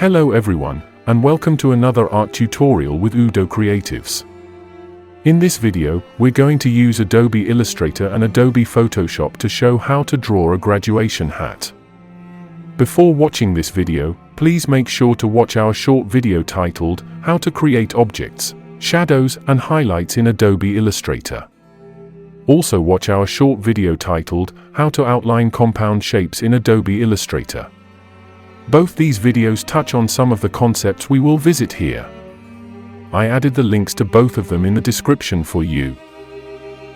Hello everyone, and welcome to another art tutorial with UdoCreatives. In this video, we're going to use Adobe Illustrator and Adobe Photoshop to show how to draw a graduation hat. Before watching this video, please make sure to watch our short video titled, How to Create Objects, Shadows and Highlights in Adobe Illustrator. Also watch our short video titled, How to Outline Compound Shapes in Adobe Illustrator. Both these videos touch on some of the concepts we will visit here. I added the links to both of them in the description for you.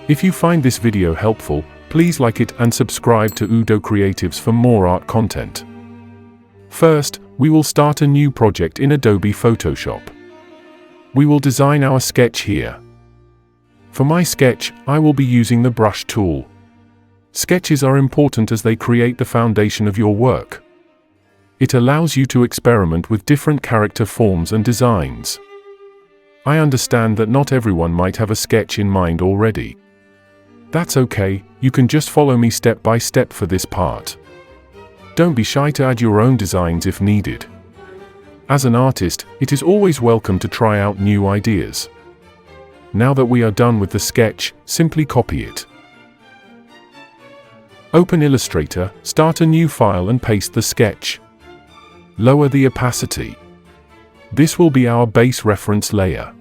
If you find this video helpful, please like it and subscribe to UdoCreatives for more art content. First, we will start a new project in Adobe Photoshop. We will design our sketch here. For my sketch, I will be using the brush tool. Sketches are important as they create the foundation of your work. It allows you to experiment with different character forms and designs. I understand that not everyone might have a sketch in mind already. That's okay, you can just follow me step by step for this part. Don't be shy to add your own designs if needed. As an artist, it is always welcome to try out new ideas. Now that we are done with the sketch, simply copy it. Open Illustrator, start a new file and paste the sketch. Lower the opacity. This will be our base reference layer.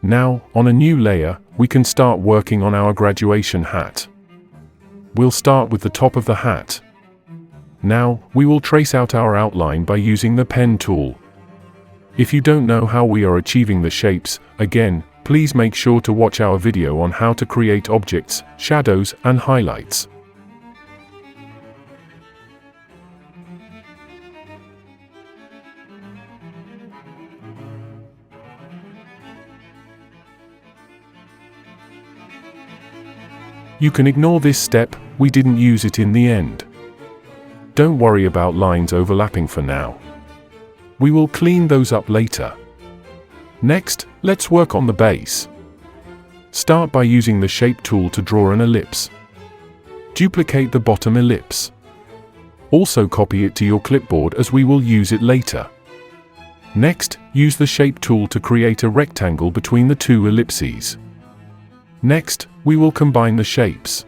Now, on a new layer, we can start working on our graduation hat. We'll start with the top of the hat. Now, we will trace out our outline by using the pen tool. If you don't know how we are achieving the shapes, again, please make sure to watch our video on how to create objects, shadows, and highlights. You can ignore this step, we didn't use it in the end. Don't worry about lines overlapping for now. We will clean those up later. Next, let's work on the base. Start by using the Shape tool to draw an ellipse. Duplicate the bottom ellipse. Also copy it to your clipboard as we will use it later. Next, use the Shape tool to create a rectangle between the two ellipses. Next, we will combine the shapes.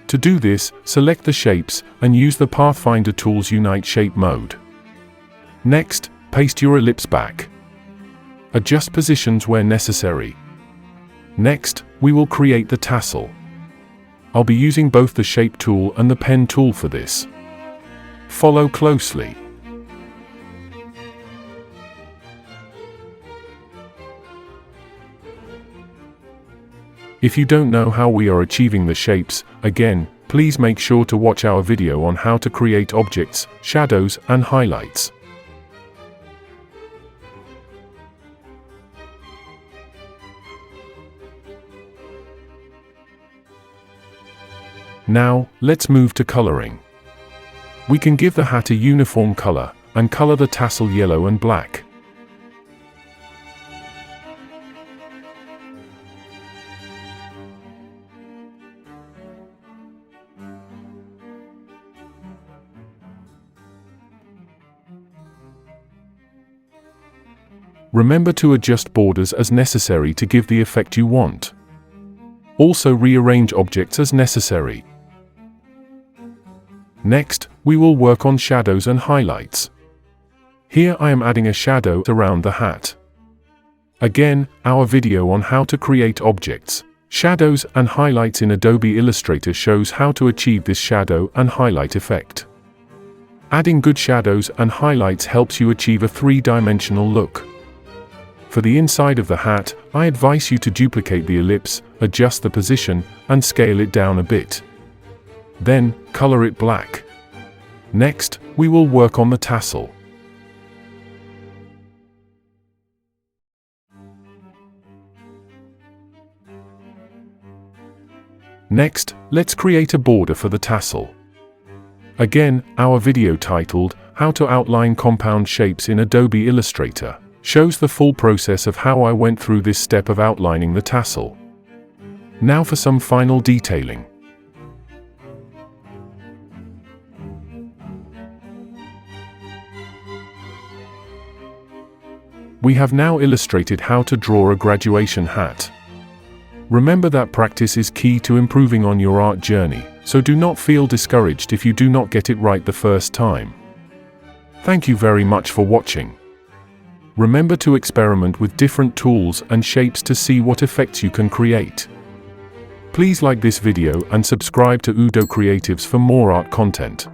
To do this, select the shapes and use the Pathfinder tool's Unite Shape mode. Next, paste your ellipse back. Adjust positions where necessary. Next, we will create the tassel. I'll be using both the Shape tool and the Pen tool for this. Follow closely. If you don't know how we are achieving the shapes, again, please make sure to watch our video on how to create objects, shadows, and highlights. Now, let's move to coloring. We can give the hat a uniform color, and color the tassel yellow and black. Remember to adjust borders as necessary to give the effect you want. Also rearrange objects as necessary. Next, we will work on shadows and highlights. Here I am adding a shadow around the hat. Again, our video on how to create objects, shadows and highlights in Adobe Illustrator shows how to achieve this shadow and highlight effect. Adding good shadows and highlights helps you achieve a three-dimensional look. For the inside of the hat, I advise you to duplicate the ellipse, adjust the position, and scale it down a bit. Then, color it black. Next, we will work on the tassel. Next, let's create a border for the tassel. Again, our video titled, How to Outline Compound Shapes in Adobe Illustrator, shows the full process of how I went through this step of outlining the tassel. Now for some final detailing. We have now illustrated how to draw a graduation hat. Remember that practice is key to improving on your art journey, so do not feel discouraged if you do not get it right the first time. Thank you very much for watching. Remember to experiment with different tools and shapes to see what effects you can create. Please like this video and subscribe to UdoCreatives for more art content.